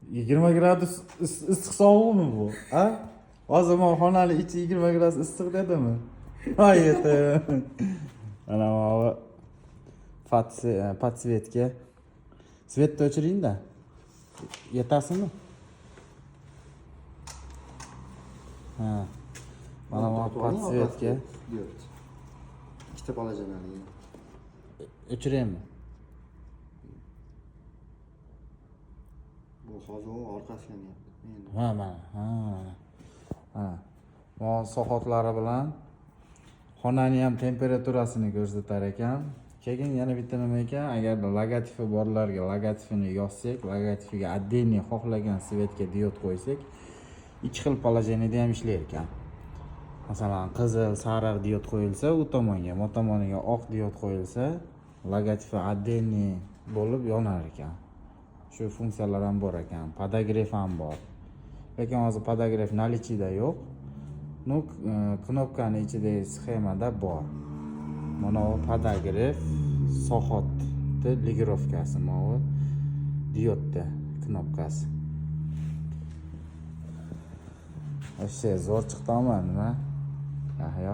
20 gradus issiq sovuqmi bu? Ha? Hozir men xonani ichi 20 gradus issiq dedimi? Voy yetim. Mana bu podsvetka. Svetni o'chiring-da. Yetasizmi? Ha. Mana bu podsvetka. Ikkita palajanali. O'chiraymi? Bu hozir orqasiga yonyapti. Ha, mana. Ha. Bu sohatlari bilan xonani ham temperaturasini ko'rsatar ekan. Keyin yana bitta nima ekan, agarda logotipi borlarga logotipini yozsak, logotipiga отдельный xohlagan svetga diod qo'ysak, ikki xil положениеda ham ishlar ekan. Masalan, qizil, sariq diod qo'yilsa, u tomonga, bu tomoniga oq diod qo'yilsa, logotipi отдельный bo'lib yonar ekan. Shu funksiyalar ham bor ekan, podogref ham bor. Lekin hozir podogref наличиеda yo'q. Ну, knopkani ichidagi sxemada bor. Mana bu podogref sohotni ligirovkasi, mana bu diodda knopkasi. Вообще zo'r chiqdimi nima? Yahyo.